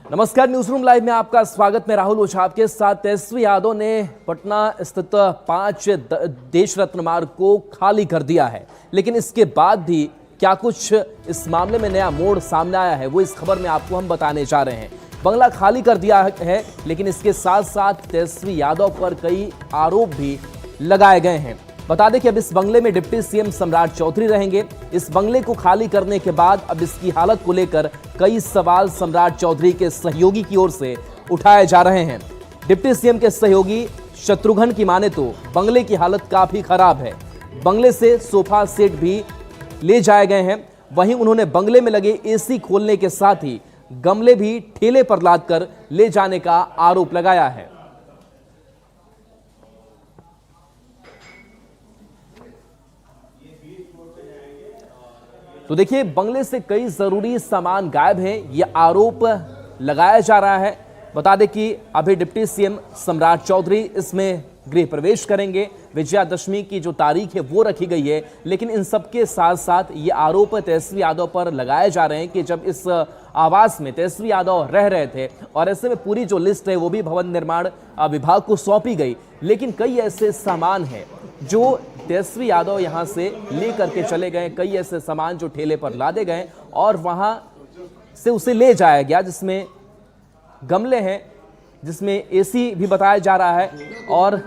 नमस्कार, news room live में आपका स्वागत। मैं राहुल ओझा आपके साथ। तेजस्वी यादव ने पटना स्थित 5 देश रत्न मार्ग को खाली कर दिया है, लेकिन इसके बाद भी क्या कुछ इस मामले में नया मोड़ सामने आया है, वो इस खबर में आपको हम बताने जा रहे हैं। बंगला खाली कर दिया है, लेकिन इसके साथ साथ तेजस्वी यादव पर कई आरोप भी लगाए गए हैं। बता दें कि अब इस बंगले में डिप्टी सीएम सम्राट चौधरी रहेंगे। इस बंगले को खाली करने के बाद अब इसकी हालत को लेकर कई सवाल सम्राट चौधरी के सहयोगी की ओर से उठाए जा रहे हैं। डिप्टी सीएम के सहयोगी शत्रुघ्न की माने तो बंगले की हालत काफी खराब है। बंगले से सोफा सेट भी ले जाए गए हैं। वहीं उन्होंने बंगले में लगे एसी खोलने के साथ ही गमले भी ठेले पर लादकर ले जाने का आरोप लगाया है। तो देखिए, बंगले से कई जरूरी सामान गायब हैं, ये आरोप लगाया जा रहा है। बता दें कि अभी डिप्टी सीएम सम्राट चौधरी इसमें गृह प्रवेश करेंगे। विजयादशमी की जो तारीख है वो रखी गई है, लेकिन इन सब के साथ साथ ये आरोप तेजस्वी यादव पर लगाए जा रहे हैं कि जब इस आवास में तेजस्वी यादव रह रहे थे और ऐसे में पूरी जो लिस्ट है वो भी भवन निर्माण विभाग को सौंपी गई, लेकिन कई ऐसे सामान हैं जो तेजस्वी यादव यहां से लेकर के चले गए। कई ऐसे सामान जो ठेले पर लादे गए और वहां से उसे ले जाया गया, जिसमें गमले हैं, जिसमें एसी भी बताया जा रहा है। और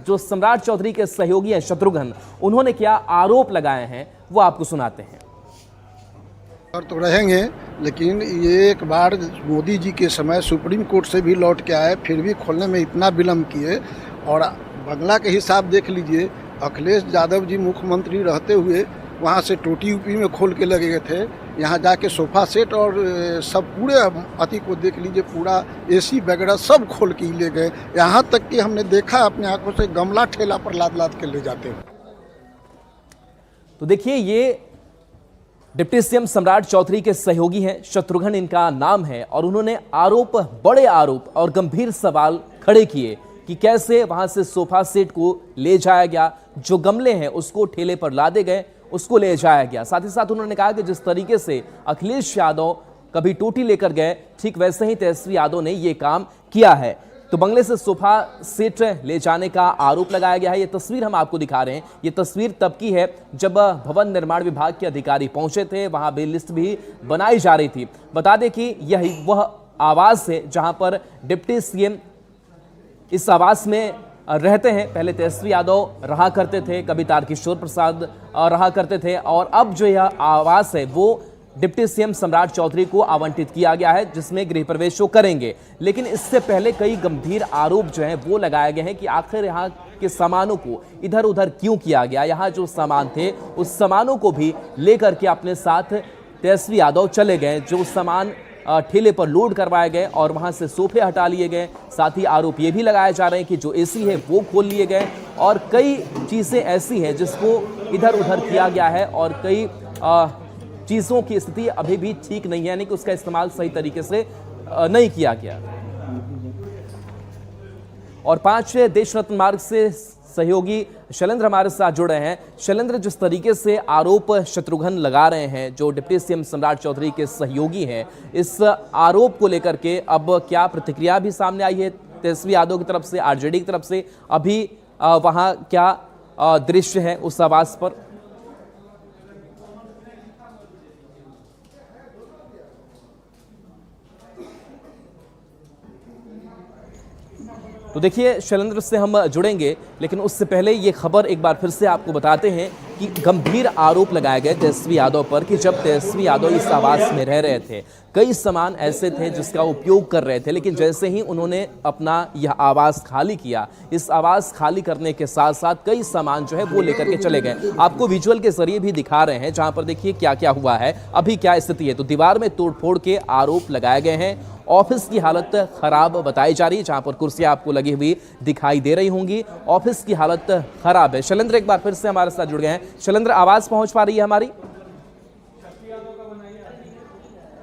जो सम्राट चौधरी के सहयोगी हैं शत्रुघ्न, उन्होंने क्या आरोप लगाए हैं वो आपको सुनाते हैं। और तो रहेंगे, लेकिन ये एक बार मोदी जी के समय सुप्रीम कोर्ट से भी लौट के आए, फिर भी खोलने में इतना विलम्ब किए। और बंगला के हिसाब देख लीजिए, अखिलेश यादव जी मुख्यमंत्री रहते हुए वहाँ से टोटी यूपी में खोल के लगे थे। यहाँ जाके सोफा सेट और सब पूरे अति को देख लीजिए, पूरा एसी वगैरह सब खोल के ले गए। यहाँ तक कि हमने देखा अपने आंखों से गमला ठेला पर लाद लाद के ले जाते हैं। तो देखिए, ये डिप्टी सीएम सम्राट चौधरी के सहयोगी हैं, शत्रुघ्न इनका नाम है, और उन्होंने आरोप, बड़े आरोप और गंभीर सवाल खड़े किए कि कैसे वहां से सोफा सेट को ले जाया गया, जो गमले हैं उसको ठेले पर लादे गए, उसको ले जाया गया। साथ ही साथ उन्होंने कहा कि जिस तरीके से अखिलेश यादव कभी टोटी लेकर गए, ठीक वैसे ही तेजस्वी यादव ने यह काम किया है। तो बंगले से सोफा सेट ले जाने का आरोप लगाया गया है। ये तस्वीर हम आपको दिखा रहे हैं। ये तस्वीर तब की है जब भवन निर्माण विभाग के अधिकारी पहुंचे थे, वहां बिल लिस्ट भी बनाई जा रही थी। बता दें कि यही वह आवास है जहां पर डिप्टी सीएम इस आवास में रहते हैं। पहले तेजस्वी यादव रहा करते थे, कभी तारकिशोर प्रसाद रहा करते थे, और अब जो यह आवास है वो डिप्टी सीएम सम्राट चौधरी को आवंटित किया गया है, जिसमें गृह प्रवेश वो करेंगे। लेकिन इससे पहले कई गंभीर आरोप जो हैं वो लगाए गए हैं कि आखिर यहाँ के सामानों को इधर उधर क्यों किया गया। यहाँ जो सामान थे उस सामानों को भी लेकर के अपने साथ तेजस्वी यादव चले गए। जो सामान ठेले पर लोड करवाए गए और वहां से सोफे हटा लिए गए। साथ ही आरोप ये भी लगाए जा रहे हैं कि जो एसी है वो खोल लिए गए, और कई चीजें ऐसी हैं जिसको इधर उधर किया गया है, और कई चीजों की स्थिति अभी भी ठीक नहीं है, यानी कि उसका इस्तेमाल सही तरीके से नहीं किया गया। और 5 देश रत्न मार्ग से सहयोगी शैलेंद्र हमारे साथ जुड़े हैं। शैलेंद्र, जिस तरीके से आरोप शत्रुघ्न लगा रहे हैं, जो डिप्टी सीएम सम्राट चौधरी के सहयोगी हैं, इस आरोप को लेकर के अब क्या प्रतिक्रिया भी सामने आई है तेजस्वी यादव की तरफ से, आरजेडी की तरफ से? अभी वहां क्या दृश्य है उस आवास पर? तो देखिए, शैलेंद्र से हम जुड़ेंगे, लेकिन उससे पहले ये खबर एक बार फिर से आपको बताते हैं कि गंभीर आरोप लगाए गए तेजस्वी यादव पर कि जब तेजस्वी यादव इस आवास में रह रहे थे, कई सामान ऐसे थे जिसका उपयोग कर रहे थे, लेकिन जैसे ही उन्होंने अपना यह आवास खाली किया, इस आवास खाली करने के साथ साथ कई सामान जो है वो लेकर के चले गए। आपको विजुअल के जरिए भी दिखा रहे हैं, जहां पर देखिए क्या क्या हुआ है, अभी क्या स्थिति है। तो दीवार में तोड़फोड़ के आरोप लगाए गए हैं। ऑफिस की हालत खराब बताई जा रही है, जहां पर कुर्सियां आपको लगी हुई दिखाई दे रही होंगी। ऑफिस की हालत खराब है। शैलेंद्र एक बार फिर से हमारे साथ जुड़ गए हैं। शैलेंद्र, आवाज पहुंच पा रही है हमारी?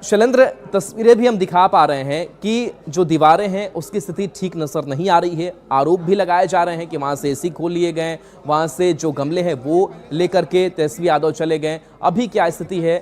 शैलेंद्र, तस्वीरें भी हम दिखा पा रहे हैं कि जो दीवारें हैं उसकी स्थिति ठीक नजर नहीं आ रही है। आरोप भी लगाए जा रहे हैं कि वहां से एसी खोल लिए गए, वहां से जो गमले हैं वो लेकर के तेजस्वी यादव चले गए। अभी क्या स्थिति है?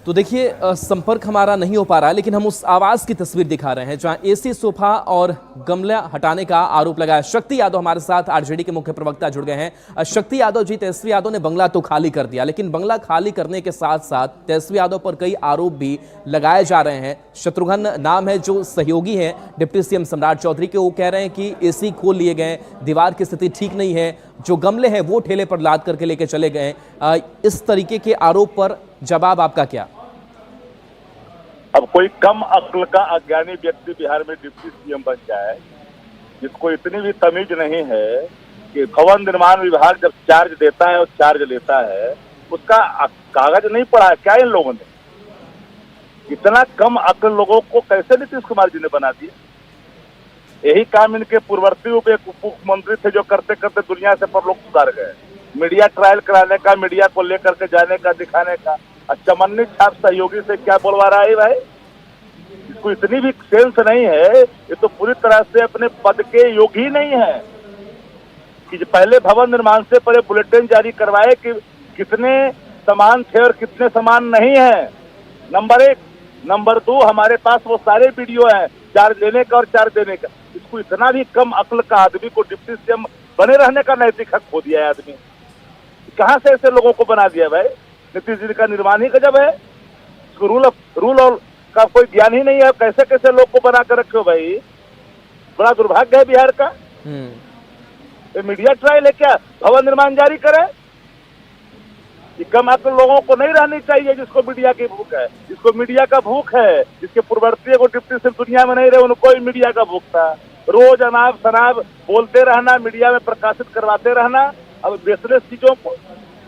तो देखिए संपर्क हमारा नहीं हो पा रहा है, लेकिन हम उस आवास की तस्वीर दिखा रहे हैं जहां एसी सोफा और गमला हटाने का आरोप लगाया। शक्ति यादव हमारे साथ आरजेडी के मुख्य प्रवक्ता जुड़ गए हैं। शक्ति यादव जी, तेजस्वी यादव ने बंगला तो खाली कर दिया, लेकिन बंगला खाली करने के साथ साथ तेजस्वी यादव पर कई आरोप भी लगाए जा रहे हैं। शत्रुघ्न नाम है जो सहयोगी हैं डिप्टी सीएम सम्राट चौधरी के, वो कह रहे हैं कि एसी खोल लिए गए, दीवार की स्थिति ठीक नहीं है, जो गमले हैं वो ठेले पर लाद करके लेके चले गए। इस तरीके के आरोप पर जवाब आपका क्या? अब कोई कम अक्ल का अज्ञानी व्यक्ति बिहार में डिप्टी सीएम बन जाए, जिसको इतनी भी तमीज नहीं है कि भवन निर्माण विभाग जब चार्ज देता है और चार्ज लेता है, उसका कागज नहीं पढ़ा है क्या इन लोगों ने? इतना कम अक्ल लोगों को कैसे नीतीश कुमार जी ने बना दिया? यही काम इनके पूर्ववर्ती उप मुख्यमंत्री थे जो करते करते दुनिया से पर लोग सुधार गए। मीडिया ट्रायल कराने का, मीडिया को लेकर के जाने का, दिखाने का, चमन्नी छाप सहयोगी से क्या बोलवा रहा है भाई? इसको इतनी भी सेंस नहीं है, ये तो पूरी तरह से अपने पद के योग्य ही नहीं है कि पहले भवन निर्माण से पहले बुलेटिन जारी करवाए कि कितने सामान थे और कितने सामान नहीं है। नंबर 1। नंबर 2, हमारे पास वो सारे वीडियो हैं चार्ज लेने का और चार्ज देने का। इसको इतना भी कम अक्ल का आदमी को डिप्टी सीएम बने रहने का नैतिक हक खो दिया है आदमी। कहां से ऐसे लोगों को बना दिया भाई? नीतीश जी का निर्माण ही गजब है। इसको रूल और का कोई ज्ञान ही नहीं है। कैसे कैसे लोग को बना कर रखे हो भाई? बड़ा दुर्भाग्य है बिहार का। ये मीडिया ट्रायल है क्या? भवन निर्माण जारी करे? ये कम अक्ल लोगों को नहीं रहनी चाहिए जिसको मीडिया की भूख है। जिसको मीडिया का भूख है, जिसके पूर्ववर्ती को डिप्टी सिर्फ दुनिया में नहीं रहे, उनको ही मीडिया का भूख था। रोज अनाप शनाप बोलते रहना, मीडिया में प्रकाशित करवाते रहना। अब बेसलेस चीजों को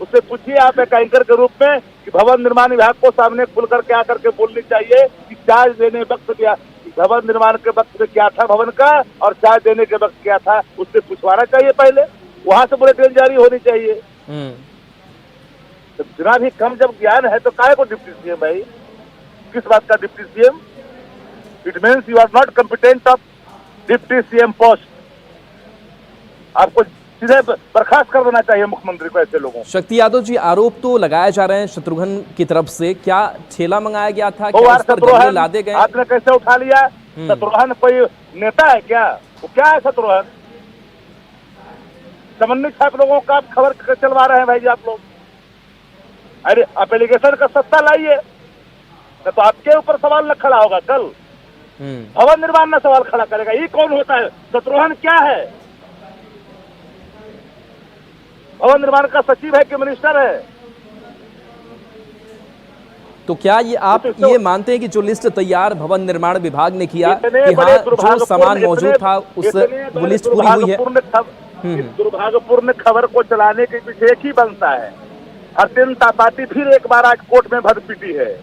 उससे पूछिए आप एक एंकर के रूप में कि भवन निर्माण विभाग को सामने खुल करके आकर के बोलनी चाहिए कि चार्ज देने वक्त क्या, भवन निर्माण के वक्त में क्या था भवन का और चार्ज देने के वक्त क्या था, उससे पूछवाना चाहिए पहले। वहां से बुलेटिन जारी होनी चाहिए। तो जितना भी कम जब ज्ञान है तो काहे को डिप्टी सीएम भाई? किस बात का deputy CM? It means you are not competent of deputy CM post. आपको सीधे बर्खास्त कर देना चाहिए मुख्यमंत्री को ऐसे लोगों। शक्ति यादव जी, आरोप तो लगाए जा रहे हैं शत्रुघ्न की तरफ से, क्या ठेला मंगाया गया था? क्या उस पर गमले लादे गए? आपने कैसे उठा लिया? शत्रुघ्न कोई नेता है क्या? वो क्या है शत्रुघ्न? चमन्नी छाप लोगों का आप खबर चलवा रहे हैं भाई जी आप लोग। अरे आप एलिगेशन का सत्ता लाइए, तो आपके ऊपर सवाल न खड़ा होगा कल। भवन निर्माण न सवाल खड़ा करेगा। ये कौन होता है? शत्रुघ्न क्या है? भवन निर्माण का सचिव है कि मिनिस्टर है? तो क्या ये आप ये मानते हैं कि जो लिस्ट तैयार भवन निर्माण विभाग ने किया कि हाँ जो सामान मौजूद था उस वो लिस्ट पूरी हुई है? दुर्भाग्यपूर्ण खबर को चलाने के पीछे एक ही बनता है। अत्यंत पार्टी फिर एक बार आज कोर्ट में भर पिटी है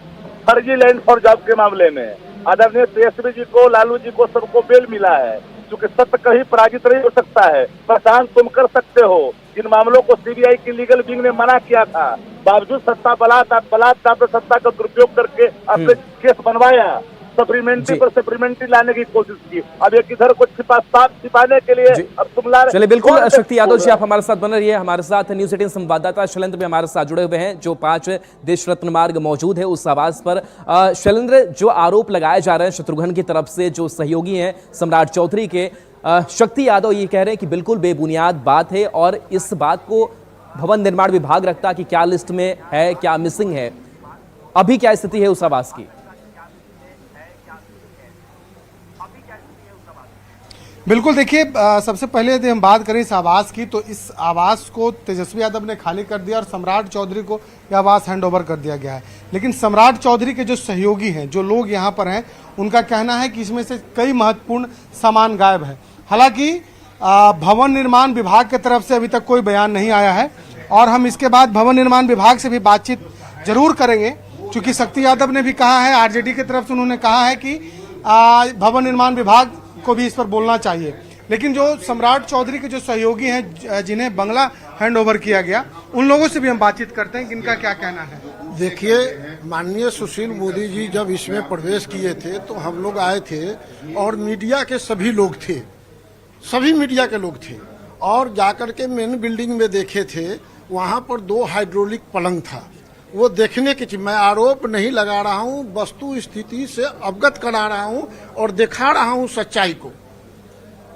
फर्जी लैंड फॉर जॉब के मामले में। आदरणीय तेजस्वी जी को, लालू जी को, सबको बेल मिला है क्योंकि सत्य कहीं पराजित नहीं हो सकता है। पहचान तुम कर सकते हो। जिन मामलों को सीबीआई की लीगल विंग ने मना किया था, बावजूद सत्ता बलात्कार सत्ता का दुरुपयोग करके अपने केस बनवाया, सप्लीमेंट्री पर सप्लीमेंट्री लाने की कोशिश की। अब एक इधर को छिपाने के लिए अब तुम ला रहे। चलिए बिल्कुल शक्ति यादव जी आप हमारे साथ बने रहिए। हमारे साथ न्यूज़ 18 संवाददाता शैलेंद्र भी हमारे साथ जुड़े हुए हैं जो 5 देश रत्न मार्ग मौजूद है उस आवास पर। शैलेंद्र, जो आरोप लगाए जा रहे हैं शत्रुघ्न की तरफ से जो सहयोगी हैं सम्राट चौधरी के, शक्ति यादव ये कह रहे हैं कि बिल्कुल बेबुनियाद बात है और इस बात को भवन निर्माण विभाग रखता कि क्या लिस्ट में है, क्या मिसिंग है। अभी क्या स्थिति है उस आवास की? बिल्कुल, देखिए सबसे पहले यदि हम बात करें इस आवास की, तो इस आवास को तेजस्वी यादव ने खाली कर दिया और सम्राट चौधरी को यह आवास हैंडओवर कर दिया गया है। लेकिन सम्राट चौधरी के जो सहयोगी हैं, जो लोग यहाँ पर हैं, उनका कहना है कि इसमें से कई महत्वपूर्ण सामान गायब है। हालांकि भवन निर्माण विभाग की तरफ से अभी तक कोई बयान नहीं आया है और हम इसके बाद भवन निर्माण विभाग से भी बातचीत जरूर करेंगे, क्योंकि शक्ति यादव ने भी कहा है, आरजेडी की तरफ से उन्होंने कहा है कि भवन निर्माण विभाग को भी इस पर बोलना चाहिए। लेकिन जो सम्राट चौधरी के जो सहयोगी हैं जिन्हें बंगला हैंडओवर किया गया, उन लोगों से भी हम बातचीत करते हैं कि इनका क्या कहना है। देखिए, माननीय सुशील मोदी जी जब इसमें प्रवेश किए थे तो हम लोग आए थे और मीडिया के सभी लोग थे, सभी मीडिया के लोग थे और जाकर के मेन बिल्डिंग में देखे थे, वहाँ पर 2 हाइड्रोलिक पलंग था वो देखने की चीज। मैं आरोप नहीं लगा रहा हूं, वस्तु स्थिति से अवगत करा रहा हूं और दिखा रहा हूं सच्चाई को।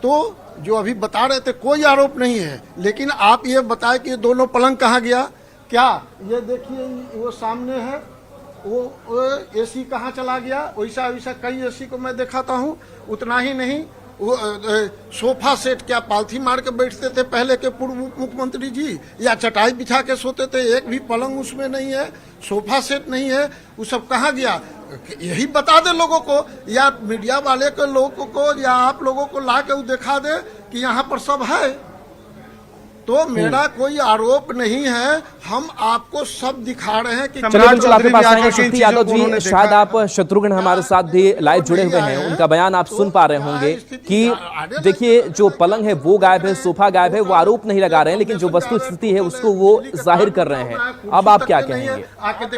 तो जो अभी बता रहे थे कोई आरोप नहीं है, लेकिन आप ये बताएं कि ये दोनों पलंग कहाँ गया? क्या ये देखिए वो सामने है, वो एसी कहाँ चला गया? वैसा वैसा कई एसी को मैं दिखाता हूँ। उतना ही नहीं, वो सोफा सेट क्या पालथी मार के बैठते थे पहले के पूर्व मुख्यमंत्री जी, या चटाई बिछा के सोते थे? एक भी पलंग उसमें नहीं है, सोफा सेट नहीं है, वो सब कहाँ गया? यही बता दे लोगों को, या मीडिया वाले के लोगों को, या आप लोगों को ला के वो दिखा दे कि यहाँ पर सब है। तो मेरा कोई आरोप नहीं है, हम आपको सब दिखा रहे हैं कि चलिए बिल्कुल आपके पास आएंगे शक्ति यादव जी। शायद आप शत्रुघ्न हमारे साथ भी लाइव जुड़े हुए हैं, उनका बयान आप सुन पा रहे होंगे कि देखिए जो पलंग है वो गायब है, सोफा गायब है। वो आरोप नहीं लगा रहे हैं, लेकिन जो वस्तु स्थिति है उसको वो जाहिर कर रहे हैं। अब आप क्या कहेंगे?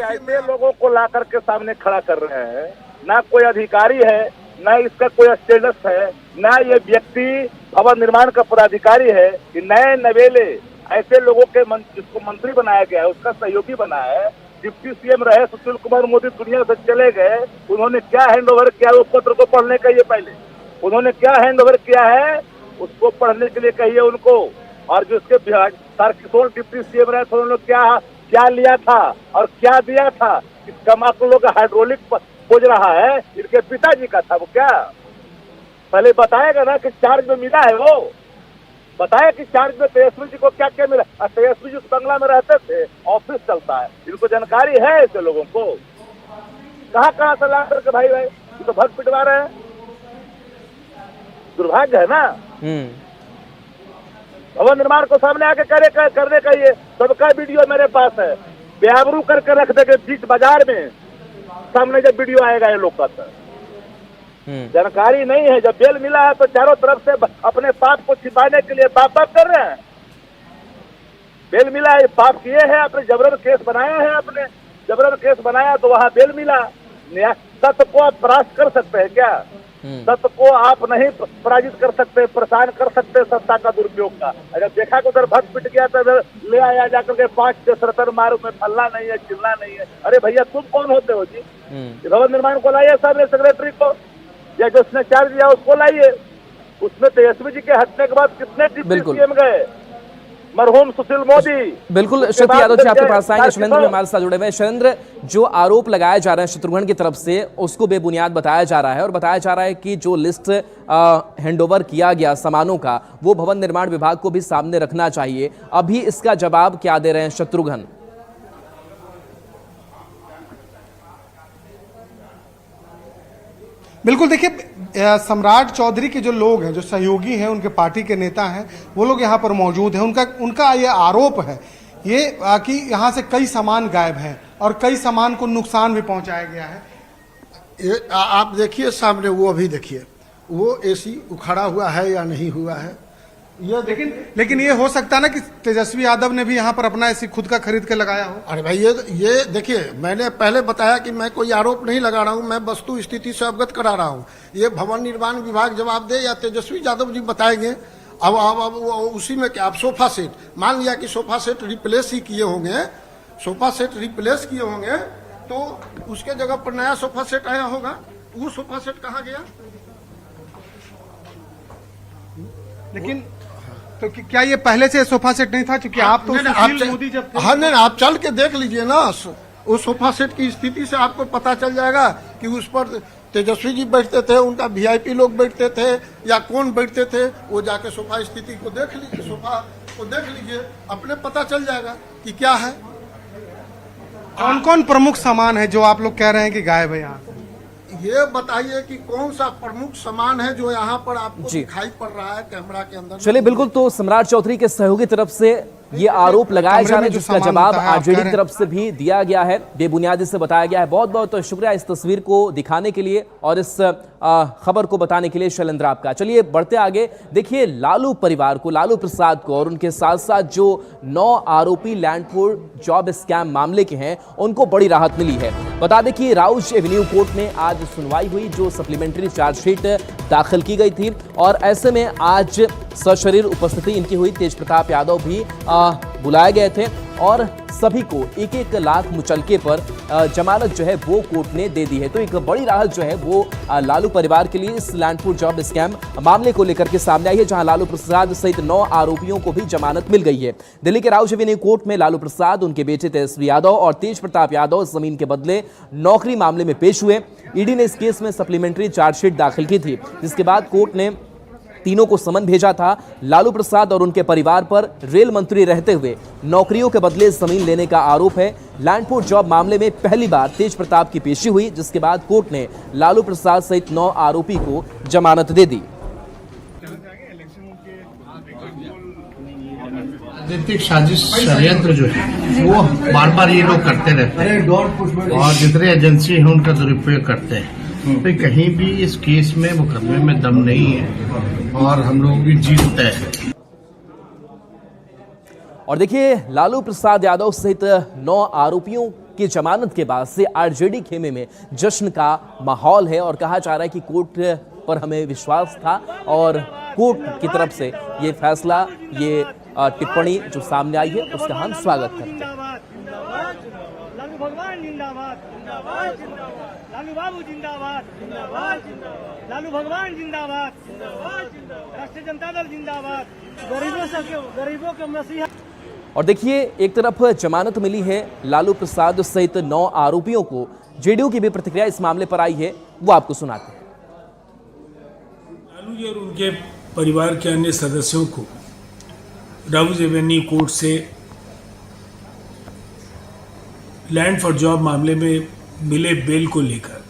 ऐसे लोगों को ला करके सामने खड़ा कर रहे हैं, ना कोई अधिकारी है, ना इसका कोई स्टेटस है, ना ये व्यक्ति भवन निर्माण का पदाधिकारी है कि नए नवेले ऐसे लोगों के जिसको मंत्री बनाया गया है उसका सहयोगी बनाया है। डिप्टी सीएम रहे सुशील कुमार मोदी दुनिया से चले गए, उन्होंने क्या हैंड ओवर किया उस पत्र को पढ़ने का? ये पहले उन्होंने क्या हैंड ओवर किया है उसको पढ़ने के लिए कहिए उनको। और जिसके तारकिशोर डिप्टी सीएम रहे थे उन्होंने क्या लिया था और क्या दिया था? कमाकुलों का हाइड्रोलिक खोज रहा है, इनके पिताजी का था वो। क्या पहले बताएगा ना कि चार्ज में मिला है? वो बताया कि चार्ज में तेजस्वी जी को क्या क्या मिला। और तेजस्वी जी उस बंगला में रहते थे, ऑफिस चलता है, इनको जानकारी है ऐसे लोगों को। कहाँ से ला करके भाई ये तो भग पिटवा रहे हैं, दुर्भाग्य है ना। भवन निर्माण को सामने आके करने का ये सबका वीडियो मेरे पास है, बेआबरू करके रख देंगे बीच बाजार में, सामने जब वीडियो आएगा ये लोग का। जानकारी नहीं है, जब बेल मिला है तो चारों तरफ से अपने पाप को छिपाने के लिए पाप कर रहे हैं। बेल मिला है, पाप किए हैं, अपने जबरन केस बनाया है, अपने जबरन केस बनाया तो वहाँ बेल मिला। सत्य को आप परास्त कर सकते हैं क्या? सत्य को आप नहीं पराजित कर सकते, परेशान कर सकते सत्ता का दुरुपयोग का। अगर देखा कि उधर भक्त पिट गया तो ले आया जाकर के 5 सरतर मारू में फलना नहीं है, चिल्ला नहीं है। अरे भैया तुम कौन होते हो जी? भवन निर्माण को लाइए सामने सेक्रेटरी को, या जो उसने चार्ज दिया उसको लाइए। उसमें तेजस्वी जी के हटने के बाद कितने डिप्टी सीएम गए? मरहूम सुशील मोदी। बिल्कुल शक्ति यादव जी आपके पास आएंगे। शैलेंद्र भी हमारे साथ जुड़े हुए हैं। शैलेंद्र, जो आरोप लगाए जा रहे हैं शत्रुघ्न की तरफ से उसको बेबुनियाद बताया जा रहा है, और बताया जा रहा है कि जो लिस्ट हैंडओवर किया गया सामानों का वो भवन निर्माण विभाग को भी सामने रखना चाहिए। अभी इसका जवाब क्या दे रहे हैं शत्रुघ्न? बिल्कुल देखिए, सम्राट चौधरी के जो लोग हैं, जो सहयोगी हैं, उनके पार्टी के नेता हैं, वो लोग यहाँ पर मौजूद हैं। उनका ये आरोप है ये कि यहाँ से कई सामान गायब हैं और कई सामान को नुकसान भी पहुंचाया गया है। ये आप देखिए सामने, वो अभी देखिए वो एसी उखड़ा हुआ है या नहीं हुआ है ये। लेकिन ये हो सकता है ना कि तेजस्वी यादव ने भी यहाँ पर अपना एसी खुद का खरीद के लगाया हो। अरे भाई ये देखिए, मैंने पहले बताया कि मैं कोई आरोप नहीं लगा रहा हूँ, मैं वस्तु स्थिति से अवगत करा रहा हूँ। ये भवन निर्माण विभाग जवाब दे या तेजस्वी यादव जी बताएंगे। अब उसी में क्या, आप सोफा सेट मान लिया कि सोफा सेट रिप्लेस ही किए होंगे, सोफा सेट रिप्लेस किए होंगे तो उसके जगह पर नया सोफा सेट आया होगा। वो सोफा सेट कहाँ गया? लेकिन तो क्या ये पहले से सोफा सेट नहीं था? क्योंकि आप तो मोदी जब हाँ नहीं, आप चल के देख लीजिए ना, उस सोफा सेट की स्थिति से आपको पता चल जाएगा कि उस पर तेजस्वी जी बैठते थे, उनका वीआईपी लोग बैठते थे या कौन बैठते थे। वो जाके सोफा स्थिति को देख लीजिए, सोफा को देख लीजिए, अपने पता चल जाएगा कि क्या है। कौन कौन प्रमुख सामान है जो आप लोग कह रहे हैं कि गायब है यहाँ? ये बताइए कि कौन सा प्रमुख सामान है जो यहाँ पर आपको दिखाई पड़ रहा है कैमरा के अंदर? चलिए बिल्कुल, तो सम्राट चौधरी के सहयोगी तरफ से ये आरोप लगाए जा रहे हैं, जिसका जवाब आरजेडी की तरफ से भी दिया गया है, बेबुनियादी से बताया गया है। बहुत बहुत तो शुक्रिया इस तस्वीर को दिखाने के लिए और इस खबर को बताने के लिए शैलेंद्र आपका। चलिए बढ़ते आगे। देखिए लालू परिवार को, लालू प्रसाद को और उनके साथ साथ जो 9 आरोपी लैंडपुर जॉब स्कैम मामले के हैं उनको बड़ी राहत मिली है। बता दें कि राउज एवेन्यू कोर्ट में आज सुनवाई हुई, जो सप्लीमेंट्री चार्जशीट दाखिल की गई थी, और ऐसे में आज सशरीर उपस्थिति इनकी हुई। तेज प्रताप यादव भी बुलाए गए थे और सभी को 1-1 लाख मुचलके पर जमानत जो है वो कोर्ट ने दे दी है। तो एक बड़ी राहत जो है वो लालू परिवार के लिए इस लैंड जॉब स्कैम मामले को लेकर के सामने आई है, जहां लालू प्रसाद सहित 9 आरोपियों को भी जमानत मिल गई है। दिल्ली के राउज एवेन्यू कोर्ट में लालू प्रसाद, उनके बेटे तेजस्वी यादव और तेज प्रताप यादव जमीन के बदले नौकरी मामले में पेश हुए। ईडी ने इस केस में सप्लीमेंट्री चार्जशीट दाखिल की थी, जिसके बाद कोर्ट ने तीनों को समन भेजा था। लालू प्रसाद और उनके परिवार पर रेल मंत्री रहते हुए नौकरियों के बदले जमीन लेने का आरोप है। लैंड पोर्ट जॉब मामले में पहली बार तेज प्रताप की पेशी हुई, जिसके बाद कोर्ट ने लालू प्रसाद सहित 9 आरोपी को जमानत दे दी। राजनीतिक साजिश षड्यंत्र जो है वो बार बार ये लोग करते रहते हैं और जितने एजेंसी हैं उनका दुरुपयोग करते हैं। तो कहीं भी इस केस में मुकदमे में दम नहीं है और हम लोगों की जीत तय है। और देखिए, लालू प्रसाद यादव सहित 9 आरोपियों की जमानत के बाद से आरजेडी खेमे में जश्न का माहौल है और कहा जा रहा है कि कोर्ट पर हमें विश्वास था और कोर्ट की तरफ से ये फैसला, ये टिप्पणी जो सामने आई है उसका हम स्वागत करते हैं। लालू भगवान जिंदाबाद, लालू बाबू जिंदाबाद, लालू भगवान जिंदाबाद, राष्ट्रीय जनता दल जिंदाबाद, गरीबों के मसीहा। और देखिए, एक तरफ जमानत मिली है लालू प्रसाद सहित 9 आरोपियों को, जेडीयू की भी प्रतिक्रिया इस मामले पर आई है, वो आपको सुनाते हैं। लालू जी और उनके परिवार के अन्य सदस्यों को राउज एवेन्यू कोर्ट से लैंड फॉर जॉब मामले में मिले बेल को लेकर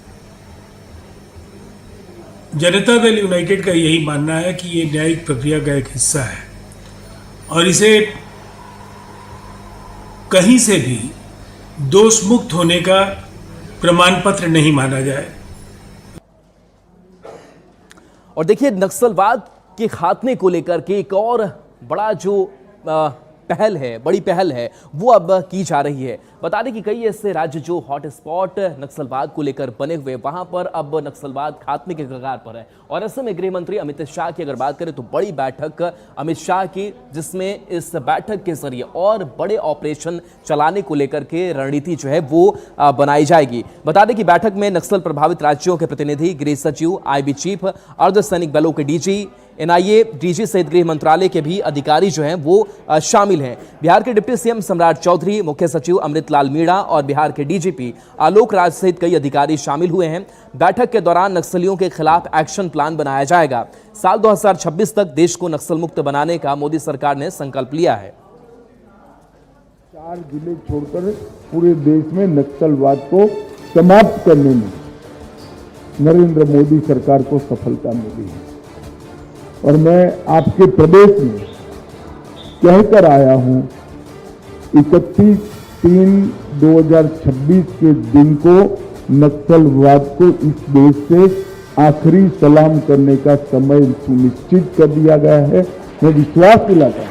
जनता दल यूनाइटेड का यही मानना है कि ये न्यायिक प्रक्रिया का एक हिस्सा है और इसे कहीं से भी दोष मुक्त होने का प्रमाण पत्र नहीं माना जाए। और देखिए, नक्सलवाद के खात्मे को लेकर के एक और बड़ा जो बड़ी पहल है वो अब की जा रही है। बता दें कि कई ऐसे राज्य जो हॉट स्पॉट नक्सलवाद को लेकर बने हुए, वहां पर अब नक्सलवाद खात्मे के कगार पर है। और ऐसे में गृह मंत्री अमित शाह की अगर बात करें तो बड़ी बैठक अमित शाह की, जिसमें इस बैठक के जरिए और बड़े ऑपरेशन चलाने को लेकर के रणनीति जो है वो बनाई जाएगी। बता दें कि बैठक में नक्सल प्रभावित राज्यों के प्रतिनिधि, गृह सचिव, आईबी चीफ, अर्धसैनिक बलों के डीजी, एनआईए डीजी सहित गृह मंत्रालय के भी अधिकारी जो हैं वो शामिल हैं। बिहार के डिप्टी सीएम सम्राट चौधरी, मुख्य सचिव अमृतलाल मीणा और बिहार के डीजीपी आलोक राज सहित कई अधिकारी शामिल हुए हैं। बैठक के दौरान नक्सलियों के खिलाफ एक्शन प्लान बनाया जाएगा। साल 2026 तक देश को नक्सल मुक्त बनाने का मोदी सरकार ने संकल्प लिया है। 4 जिले छोड़कर पूरे देश में नक्सलवाद को समाप्त करने में नरेंद्र मोदी सरकार को सफलता मिली है और मैं आपके प्रदेश में कहकर आया हूं, 31/3/2026 के दिन को नक्सलवाद को इस देश से आखिरी सलाम करने का समय सुनिश्चित कर दिया गया है। मैं विश्वास दिलाता हूं।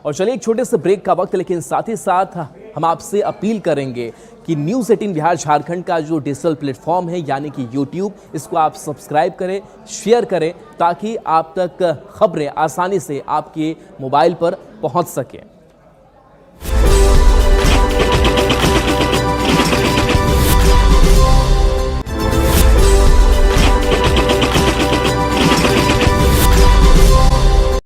और चलिए, एक छोटे से ब्रेक का वक्त, लेकिन साथ ही साथ हम आपसे अपील करेंगे कि न्यूज़ 18 बिहार झारखंड का जो डिजिटल प्लेटफॉर्म है यानी कि यूट्यूब, इसको आप सब्सक्राइब करें, शेयर करें, ताकि आप तक खबरें आसानी से आपके मोबाइल पर पहुंच सकें।